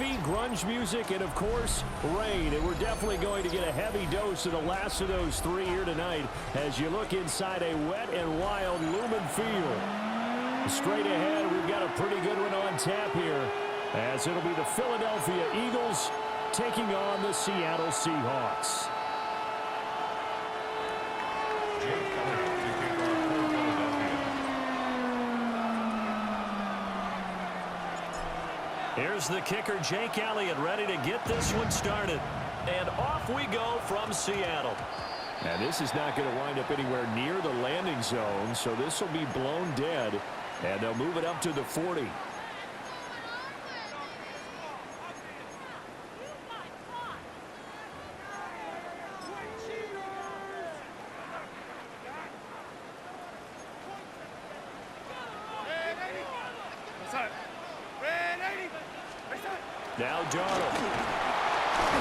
coffee, grunge music, and, of course, rain. And we're definitely going to get a heavy dose of the last of those three here tonight as you look inside a wet and wild Lumen Field. Straight ahead, we've got a pretty good one on tap here, as it'll be the Philadelphia Eagles taking on the Seattle Seahawks. Here's the kicker, Jake Elliott, ready to get this one started. And off we go from Seattle. And this is not going to wind up anywhere near the landing zone, so this will be blown dead. And they'll move it up to the 40. Now Darnold.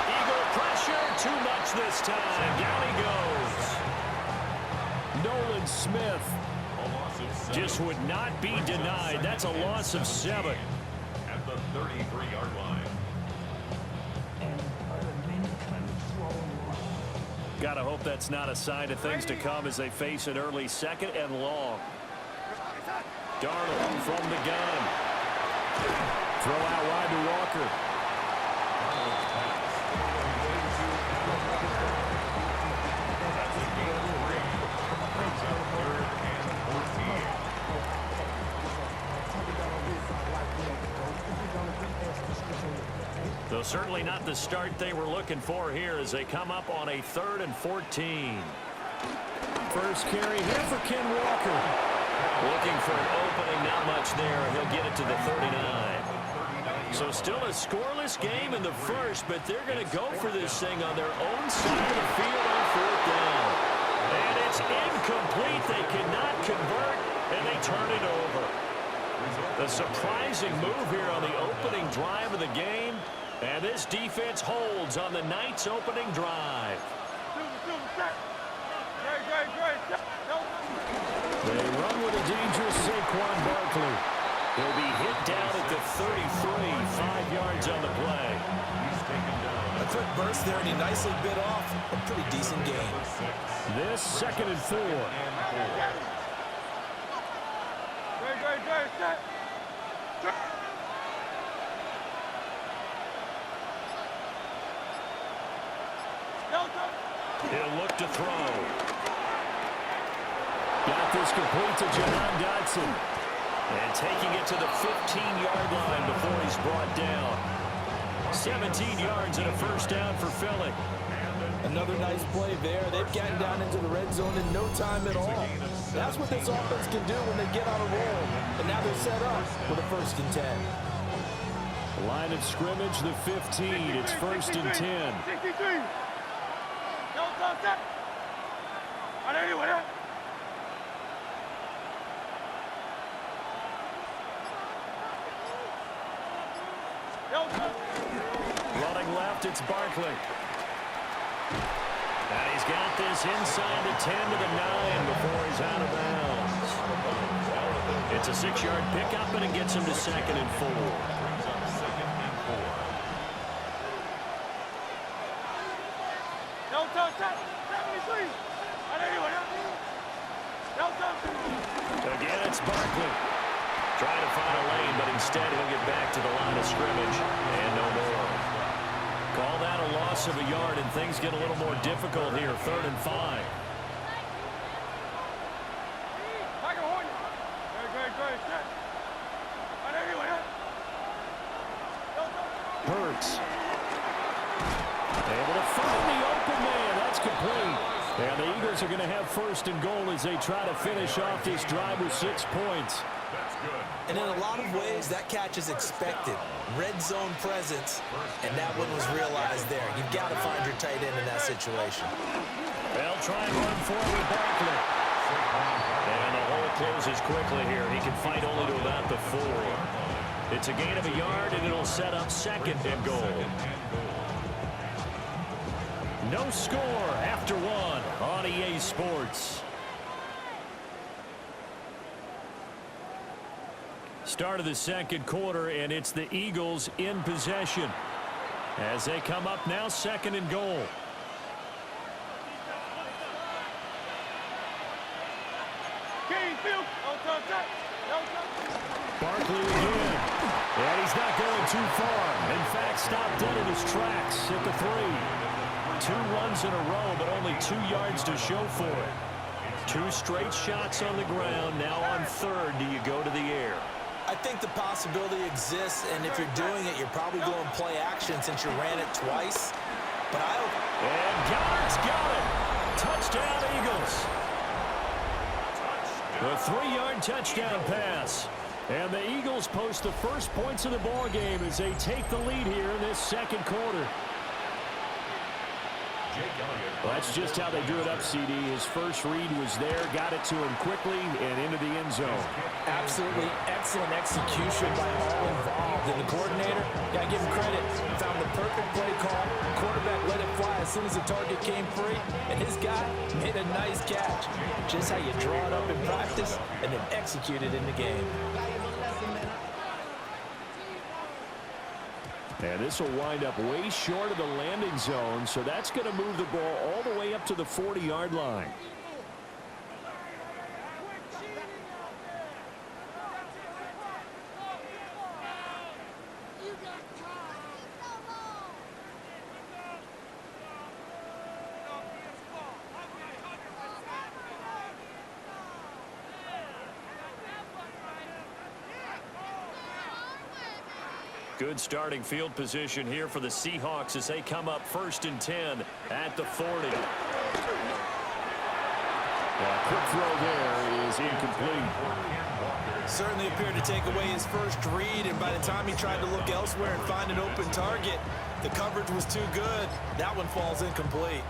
Eagle pressure, too much this time. Down he goes. Nolan Smith just would not be denied. That's a loss of 7. At the 33-yard line. Gotta hope that's not a sign of things to come as they face an early second and long. Darnold from the gun. Throw out wide to Walker. Though certainly not the start they were looking for here as they come up on a 3rd and 14. First carry here for Ken Walker. Looking for an opening, not much there. He'll get it to the 39. So still a scoreless game in the first, but they're going to go for this thing on their own side of the field on 4th down. And it's incomplete. They cannot convert, and they turn it over. The surprising move here on the opening drive of the game, and this defense holds on the night's opening drive. They run with a dangerous Saquon Barkley. He'll be hit down at the 33, 5 yards on the play. A quick burst there, and he nicely bit off a pretty decent gain. This 2nd and 4. He'll look to throw. Got this complete to Jahan Dotson. And taking it to the 15-yard line before he's brought down. 17 yards and a first down for Philly. Another nice play there. They've gotten down into the red zone in no time at all. That's what this offense can do when they get on a roll. And now they're set up with a 1st and 10. Line of scrimmage, the 15. It's 1st and 10. Running left, it's Barkley. And he's got this inside the 10 to the 9 before he's out of bounds. It's a 6-yard pickup, and it gets him to 2nd and 4. Again, it's Barkley. Trying to find a lane, but instead he'll get back to the line of scrimmage and no more. Call that a loss of a yard, and things get a little more difficult here. 3rd and 5. Hurts. Able to find the open man. That's complete. And the Eagles are going to have 1st and goal as they try to finish off this drive with 6 points. And in a lot of ways, that catch is expected. Red zone presence, and that one was realized there. You've got to find your tight end in that situation. They'll try and run forward Barkley. And the hole closes quickly here. He can fight only to about the 4. It's a gain of a yard, and it'll set up 2nd and goal. No score after 1 on EA Sports. start of the second quarter, and it's the Eagles in possession as they come up now 2nd and goal. Barkley again. And he's not going too far. In fact, stopped dead in his tracks at the 3. 2 runs in a row, but only 2 yards to show for it. 2 straight shots on the ground. Now on 3rd, do you go to the air? I think the possibility exists, and if you're doing it, you're probably going play action since you ran it twice. But And Goddard's got it. Touchdown, Eagles. The 3-yard touchdown pass. And the Eagles post the first points of the ball game as they take the lead here in this second quarter. Well, that's just how they drew it up, CD. His first read was there, got it to him quickly, and into the end zone. Absolutely excellent execution by all involved. And the coordinator, got to give him credit, found the perfect play call. Quarterback let it fly as soon as the target came free, and his guy made a nice catch. Just how you draw it up in practice and then execute it in the game. And this will wind up way short of the landing zone, so that's going to move the ball all the way up to the 40-yard line. Good starting field position here for the Seahawks as they come up 1st and 10 at the 40. Quick throw there is incomplete. Certainly appeared to take away his first read, and by the time he tried to look elsewhere and find an open target, the coverage was too good. That one falls incomplete.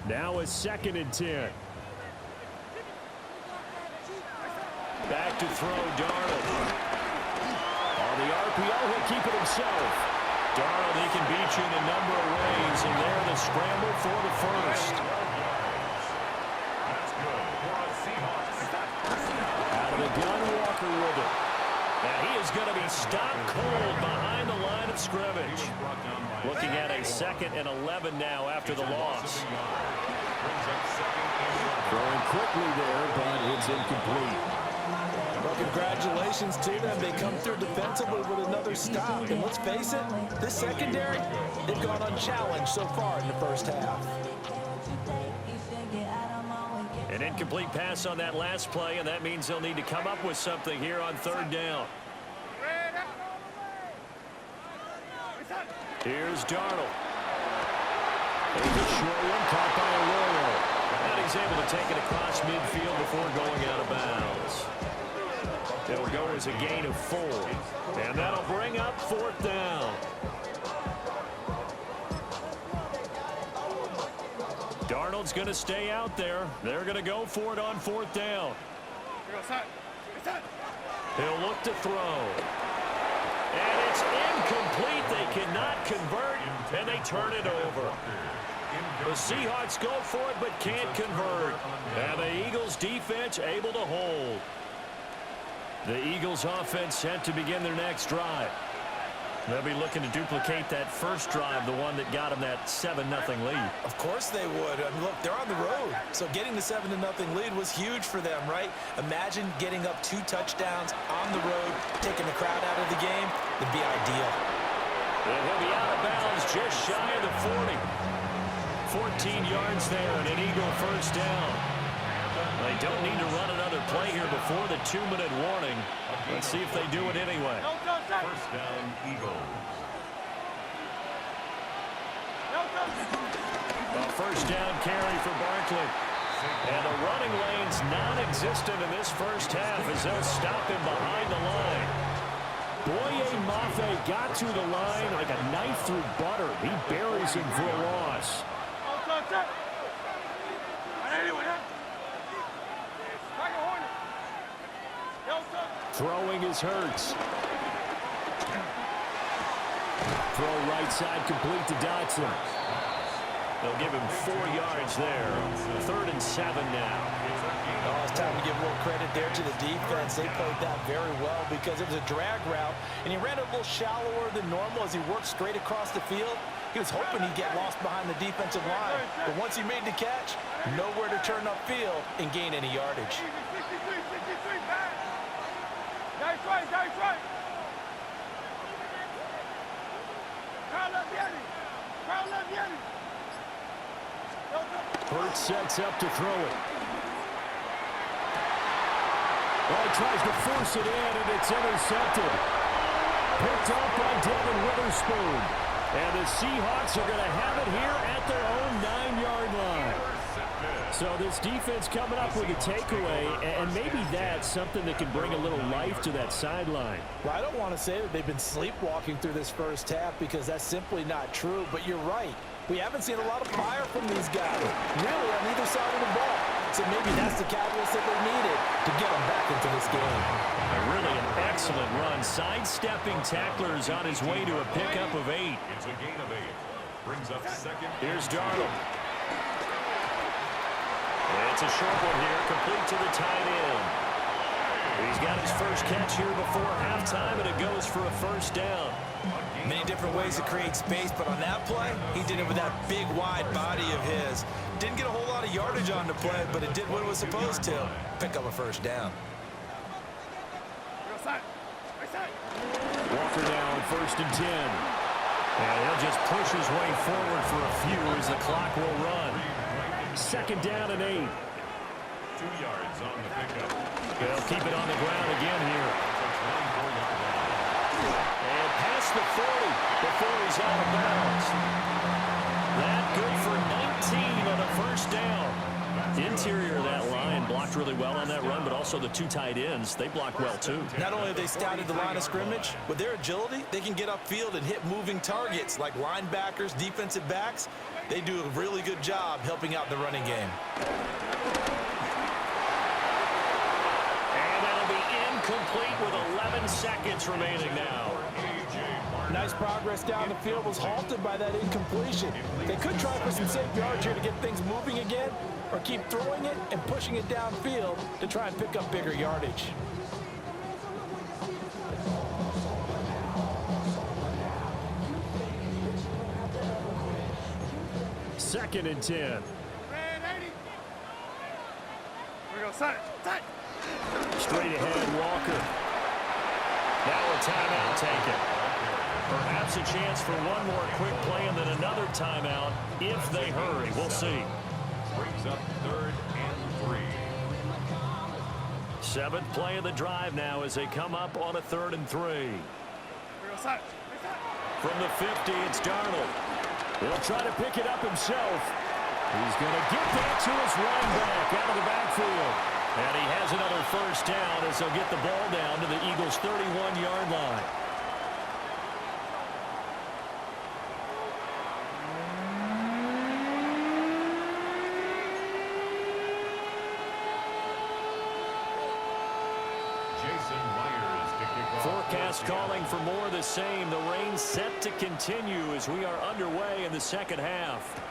Now a 2nd and 10. Back to throw, Darnold. On the RPO, he'll keep it himself. Darnold, he can beat you in a number of ways, and there the scramble for the first. Out of the gun, Walker with it. Now he is going to be stopped cold behind the line of scrimmage. Looking at a 2nd and 11 now after the loss. Throwing quickly there, but it's incomplete. Well, congratulations to them. They come through defensively with another stop. And let's face it, this secondary, they've gone unchallenged so far in the first half. An incomplete pass on that last play, and that means they'll need to come up with something here on 3rd down. Here's Darnold. There's a short one caught by Arroyo. And he's able to take it across midfield before going out of bounds. It'll go as a gain of 4. And that'll bring up 4th down. Darnold's going to stay out there. They're going to go for it on 4th down. He'll look to throw. And it's incomplete. They cannot convert, and they turn it over. The Seahawks go for it, but can't convert. And the Eagles defense able to hold. The Eagles offense set to begin their next drive. They'll be looking to duplicate that first drive, the one that got them that 7-0 lead. Of course they would. I mean, look, they're on the road. So getting the 7-0 lead was huge for them, right? Imagine getting up 2 touchdowns on the road, taking the crowd out of the game. Would be ideal. And he'll be out of bounds just shy of the 40. 14 yards there and an Eagle first down. They don't need to run another play here before the 2-minute warning. Let's see if they do it anyway. First down, Eagles. A first down carry for Barkley. And the running lane's non-existent in this first half as they'll stop him behind the line. Boye Mafe got to the line like a knife through butter. He buries him for a loss. Throwing is Hurts. Throw right side complete to Dotson. They'll give him 4 yards there. 3rd and 7 now. Oh, it's time to give a little credit there to the defense. They played that very well because it was a drag route, and he ran a little shallower than normal as he worked straight across the field. He was hoping he'd get lost behind the defensive line, but once he made the catch, nowhere to turn upfield and gain any yardage. Nice right. Crowd left Yanni. Hurts sets up to throw it. Well, he tries to force it in, and it's intercepted. Picked up by Devin Witherspoon. And the Seahawks are going to have it here at their own 9-yard line. So this defense coming up with a takeaway, and maybe that's something that can bring a little life to that sideline. Well, I don't want to say that they've been sleepwalking through this first half because that's simply not true, but you're right. We haven't seen a lot of fire from these guys, really, on either side of the ball. So maybe that's the catalyst that they needed to get them back into this game. Really an excellent run. Sidestepping tacklers on his way to a pickup of 8. It's a gain of 8. Brings up 2nd. Here's Darnold. It's a short one here, complete to the tight end. He's got his first catch here before halftime, and it goes for a 1st down. Many different ways to create space, but on that play, he did it with that big, wide body of his. Didn't get a whole lot of yardage on the play, but it did what it was supposed to. Pick up a 1st down. Walker now on 1st and 10. And he'll just push his way forward for a few as the clock will run. 2nd down and 8. 2 yards on the pickup. They'll keep it on the ground again here. And past the 40 before he's out of bounds. That good for 19 on a 1st down. The interior of that line blocked really well on that run, but also the 2 tight ends, they blocked well too. Not only have they scouted the line of scrimmage, with their agility, they can get upfield and hit moving targets like linebackers, defensive backs. They do a really good job helping out the running game. And that'll be incomplete with 11 seconds remaining now. Nice progress down the field was halted by that incompletion. They could try for some safe yards here to get things moving again, or keep throwing it and pushing it downfield to try and pick up bigger yardage. Second and 10. Red 80. We go side. Straight ahead, Walker. Now a timeout taken. Perhaps a chance for one more quick play and then another timeout if they hurry. We'll see. Brings up 3rd and 3. 7th play of the drive now as they come up on a 3rd and 3. We go side. From the 50, it's Darnold. He'll try to pick it up himself. He's going to get that to his running back out of the backfield. And he has another 1st down as they'll get the ball down to the Eagles' 31-yard line. Forecast calling for more of the same. The rain set to continue as we are underway in the 2nd half.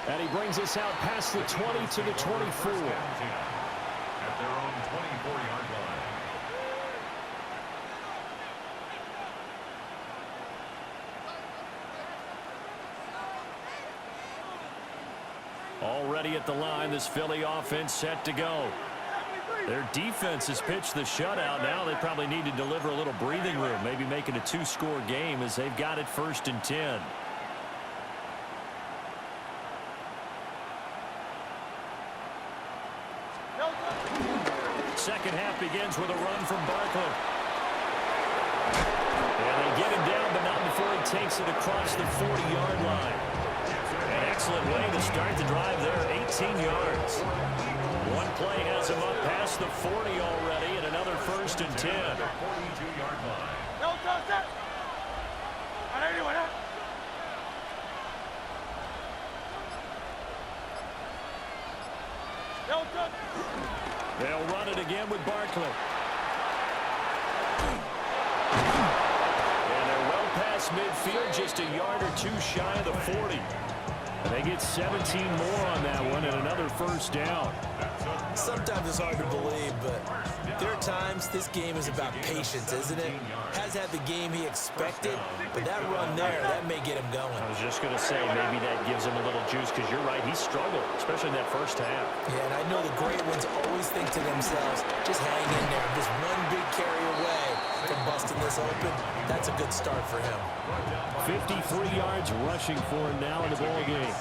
And he brings us out past the 20 to the 24. At their own 24-yard line. Already at the line, this Philly offense set to go. Their defense has pitched the shutout. Now they probably need to deliver a little breathing room, maybe make it a 2-score game as they've got it 1st and 10. Second half begins with a run from Barkley. And they get him down, but not before he takes it across the 40-yard line. An excellent way to start the drive there, 18 yards. One play has him up past the 40 already, and another 1st and 10. 42-yard line. No touch that. Anyone else? Don't touch. They'll run it again with Barkley. And they're well past midfield, just a yard or two shy of the 40. And they get 17 more on that one and another first down. Sometimes it's hard to believe, but there are times this game is about patience, isn't it? Has had the game he expected, but that run there, that may get him going. I was just going to say, maybe that gives him a little juice, because you're right, he struggled, especially in that first half. Yeah, and I know the great ones always think to themselves, just hang in there, just one big carry away from busting this open. That's a good start for him. 53 yards rushing for him now in the ball game.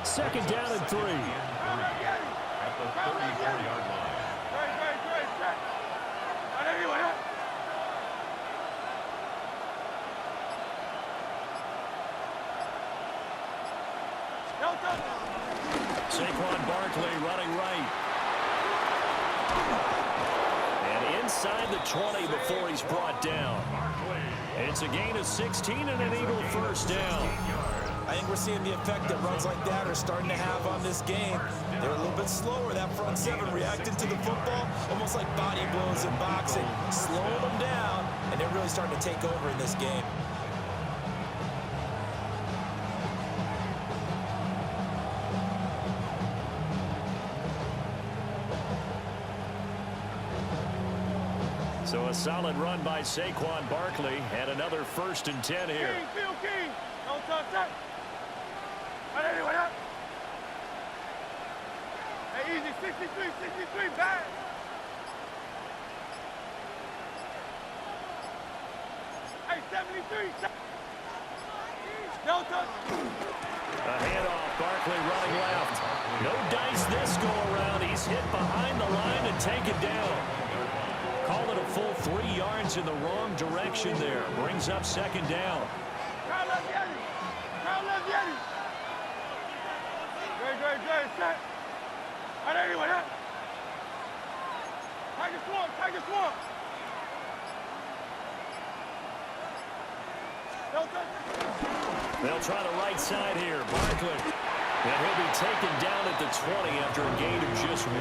Second down and 3. At the 34-yard line. Great. On everyone, huh? Don't touch. Saquon Barkley running right. And inside the 20 before he's brought down. It's a gain of 16 and an Eagle first down. I think we're seeing the effect that runs like that are starting to have on this game. They're a little bit slower, that front seven, reacting to the football, almost like body blows in boxing, slowing them down, and they're really starting to take over in this game. So a solid run by Saquon Barkley and another 1st and 10 here. King. Don't touch that. On everyone, huh? Hey, easy. 63, back. Hey, 73. Don't touch. A handoff, Barkley running left. No dice this go around. He's hit behind the line and taken down. Call it a full 3 yards in the wrong direction there. Brings up second down. Crowd love Yeti. Great. Set. On everyone, huh? Tiger Swamp. Don't touch. They'll try the right side here. Barkley. And he'll be taken down at the 20 after a gain of just 1.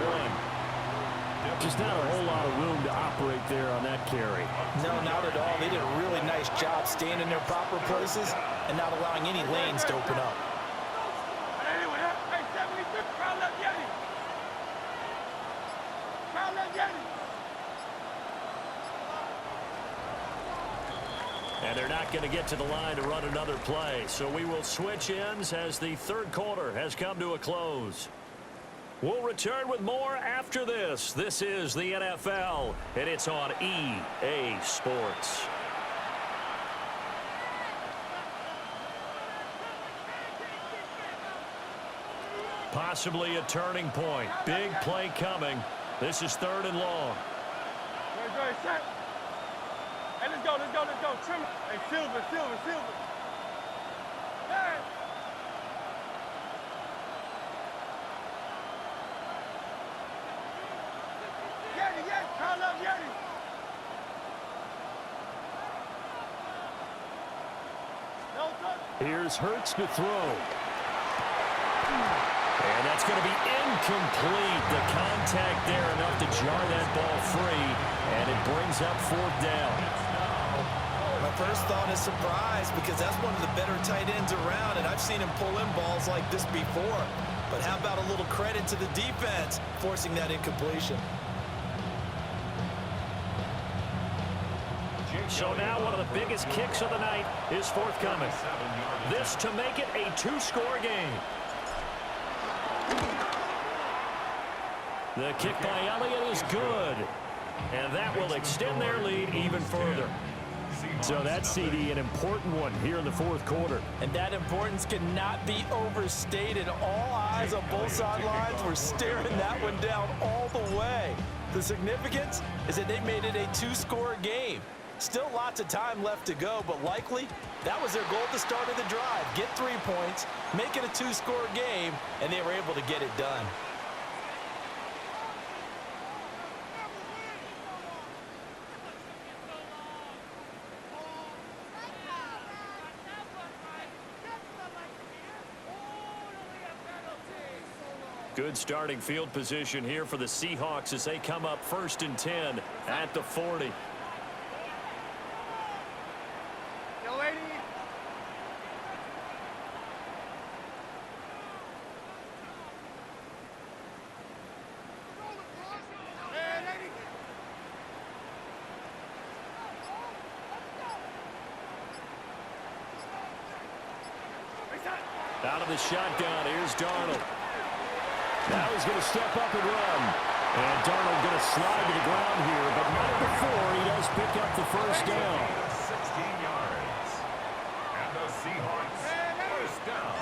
Just not a whole lot of room to operate there on that carry. No, not at all. They did a really nice job staying in their proper places and not allowing any lanes to open up. On everyone, huh? Hey, 73. Crowd love Yeti. And they're not going to get to the line to run another play. So we will switch ends as the third quarter has come to a close. We'll return with more after this. This is the NFL, and it's on EA Sports. Possibly a turning point. Big play coming. This is 3rd and long. Great. Set. Hey, let's go. Trim it. Hey, Silver. Hey. Yeti. Crowd love Yeti. Don't touch. Here's Hurts to throw. And that's going to be incomplete. The contact there enough to jar that ball free, and it brings up 4th down. My first thought is surprise, because that's one of the better tight ends around, and I've seen him pull in balls like this before. But how about a little credit to the defense forcing that incompletion? So now one of the biggest kicks of the night is forthcoming. This to make it a 2-score game. The kick by Elliott is good. And that will extend their lead even further. So that's, CD, an important one here in the 4th quarter. And that importance cannot be overstated. All eyes on both sidelines were staring that one down all the way. The significance is that they made it a 2-score game. Still lots of time left to go, but likely that was their goal at the start of the drive. Get 3 points, make it a 2-score game, and they were able to get it done. Good starting field position here for the Seahawks as they come up 1st and 10 at the 40. Yo, lady. Hey, lady. Out of the shotgun, here's Darnold. Now he's going to step up and run. And Darnold going to slide to the ground here, but not before he does pick up the first down. 16 yards. And the Seahawks first down.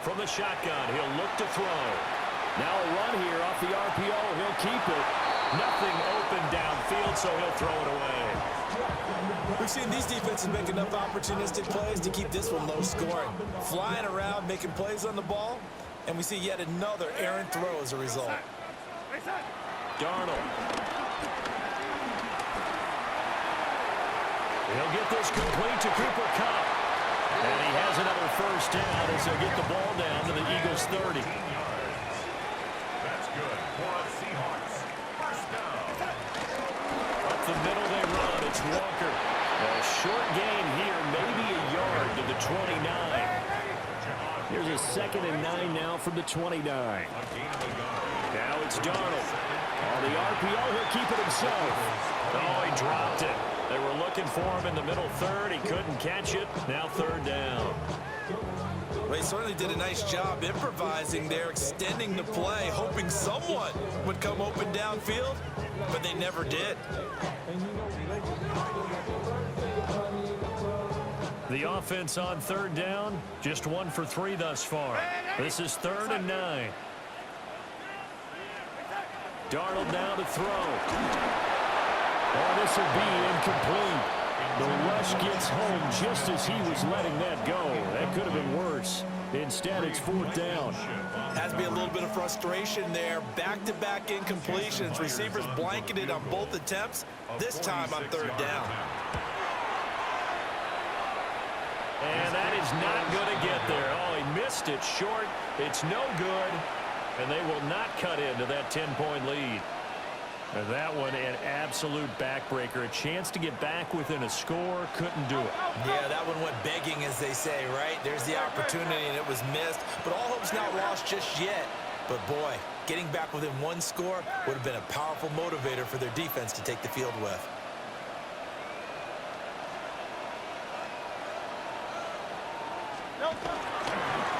From the shotgun, he'll look to throw. Now a run here off the RPO. He'll keep it. Nothing open downfield, so he'll throw it away. We've seen these defenses make enough opportunistic plays to keep this one low scoring. Flying around, making plays on the ball, and we see yet another errant throw as a result. Darnold. He'll get this complete to Cooper Kupp. And he has another first down as they'll get the ball down to the Eagles' 30. That's good for the Seahawks. First down. Up the middle they run. It's Walker. A short gain here, maybe a yard to the 29. Here's a 2nd and 9 now from the 29. Now it's Darnold. On the RPO, he'll keep it himself. Oh, he dropped it. They were looking for him in the middle third. He couldn't catch it. Now 3rd down. Well, he certainly did a nice job improvising there, extending the play, hoping someone would come open downfield, but they never did. The offense on 3rd down, just 1 for 3 thus far. This is 3rd and 9. Darnold now to throw. Oh, this will be incomplete. The rush gets home just as he was letting that go. That could have been worse. Instead, it's 4th down. Has to be a little bit of frustration there. Back-to-back incompletions. Receivers blanketed on both attempts. This time on 3rd down. And that is not going to get there. Oh, he missed it short. It's no good. And they will not cut into that 10-point lead. And that one, an absolute backbreaker. A chance to get back within a score. Couldn't do it. Yeah, that one went begging, as they say, right? There's the opportunity, and it was missed. But all hope's not lost just yet. But, boy, getting back within 1 score would have been a powerful motivator for their defense to take the field with.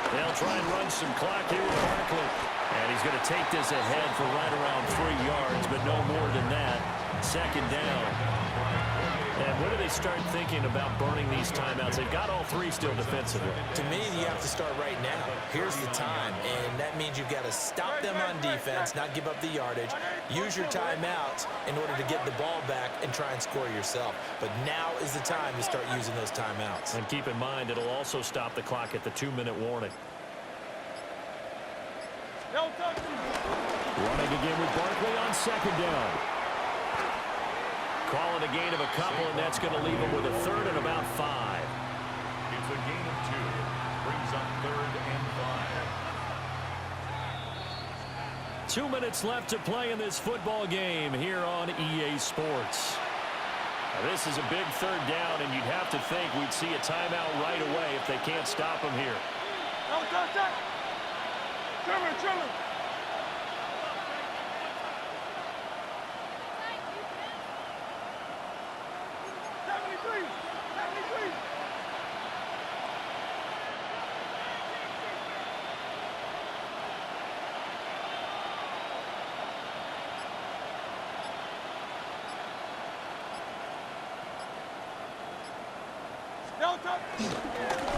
They'll try and run some clock here with Barkley. And he's going to take this ahead for right around 3 yards, but no more than that. 2nd down. And when do they start thinking about burning these timeouts? They've got all 3 still defensively. To me, you have to start right now. Here's the time, and that means you've got to stop them on defense, not give up the yardage. Use your timeouts in order to get the ball back and try and score yourself. But now is the time to start using those timeouts. And keep in mind, it'll also stop the clock at the 2-minute warning. Running again with Barkley on 2nd down. Calling a gain of a couple, and that's going to leave him with a 3rd and about 5. It's a gain of 2. Brings up 3rd and 5. 2 minutes left to play in this football game here on EA Sports. Now, this is a big 3rd down, and you'd have to think we'd see a timeout right away if they can't stop him here. Trimmer. 73.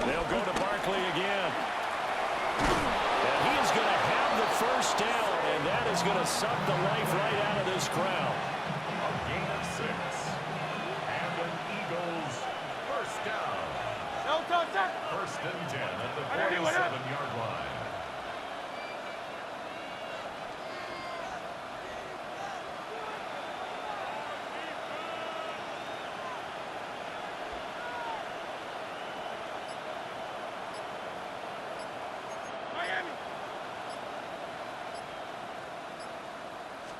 They'll go to Barkley again. And he is going to have the first down, and that is going to suck the life right out of this crowd. A gain of 6. And an Eagles first down. 1st and 10 at the 47-yard line.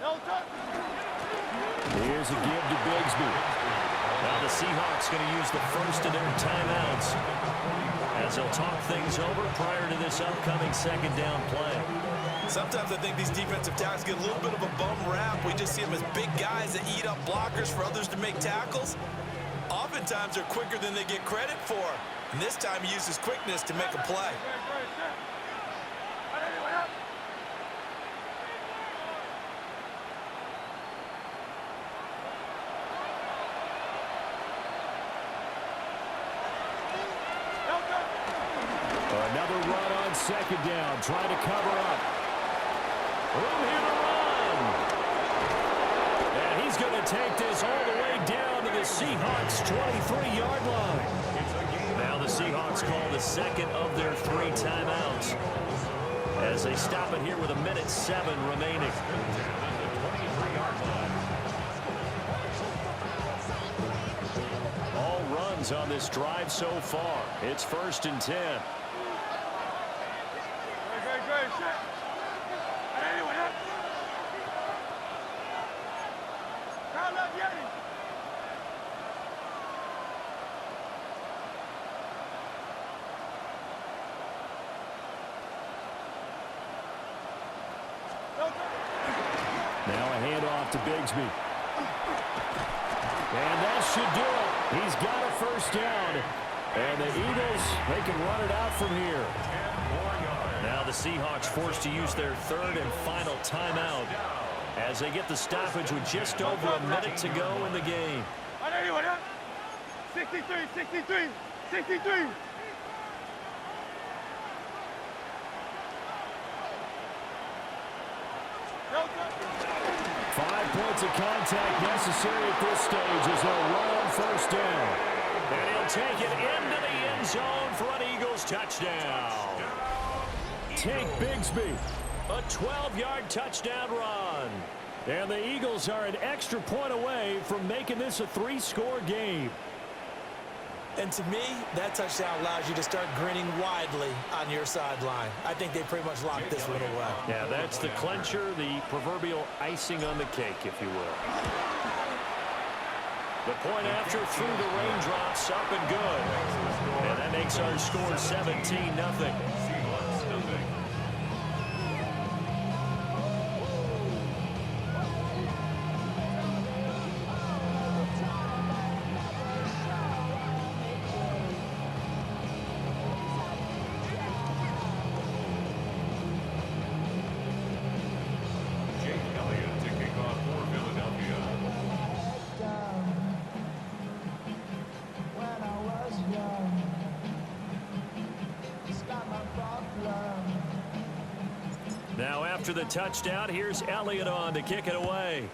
Here's a give to Bigsby. Now the Seahawks going to use the first of their timeouts as they'll talk things over prior to this upcoming second down play. Sometimes I think these defensive tackles get a little bit of a bum rap. We just see them as big guys that eat up blockers for others to make tackles. Oftentimes they're quicker than they get credit for. And this time he uses quickness to make a play. Another run on second down, trying to cover up. Room here to run. And he's going to take this all the way down to the Seahawks' 23-yard line. Now the Seahawks call the second of their 3 timeouts as they stop it here with 1:07 remaining. All runs on this drive so far. It's 1st and 10. Now a handoff to Bigsby. And that should do it. He's got a first down. And the Eagles, they can run it out from here. Now the Seahawks forced to use their 3rd and final timeout as they get the stoppage with just over a minute to go in the game. 63. 5 points of contact necessary at this stage as they'll run on first down. And he'll take it into the end zone for an Eagles touchdown. Take Bigsby. A 12-yard touchdown run. And the Eagles are an extra point away from making this a 3-score game. And to me, that touchdown allows you to start grinning widely on your sideline. I think they pretty much locked this one away. Yeah, that's the clincher, the proverbial icing on the cake, if you will. The point after through the raindrops, up and good. And that makes our score 17-0. Now after the touchdown, here's Elliott on to kick it away.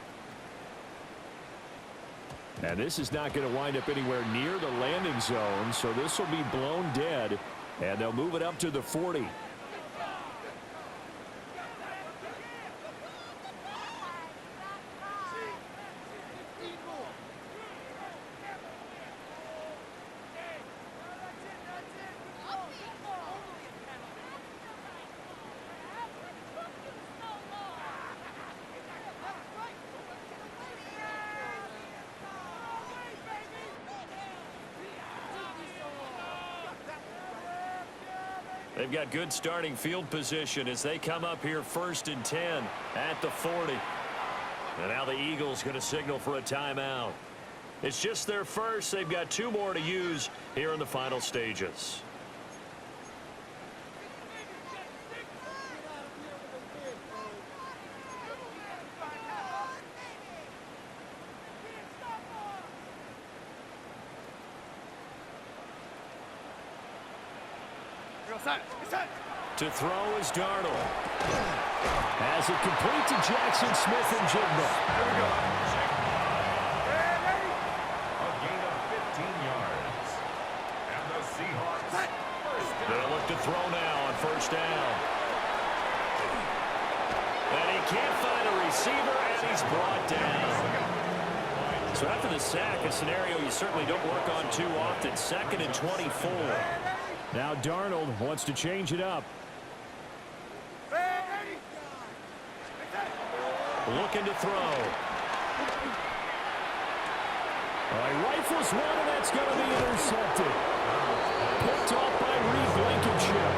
And this is not going to wind up anywhere near the landing zone, so this will be blown dead, and they'll move it up to the 40. They've got good starting field position as they come up here 1st and 10 at the 40. And now the Eagles going to signal for a timeout. It's just their first. They've got 2 more to use here in the final stages. To throw is Darnold. Has it complete to Jackson Smith and Jigba. A gain of 15 yards. And the Seahawks They'll look to throw now on first down. And he can't find a receiver, and he's brought down. So after the sack, a scenario you certainly don't work on too often. 2nd and 24. Now Darnold wants to change it up. looking to throw. He rifles one, and that's going to be intercepted. Picked off by Reed Blankenship.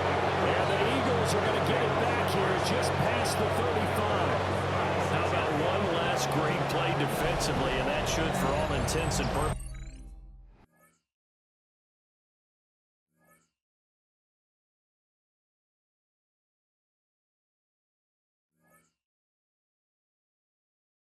And the Eagles are going to get it back here just past the 35. How about one last great play defensively, and that should, for all intents and purposes,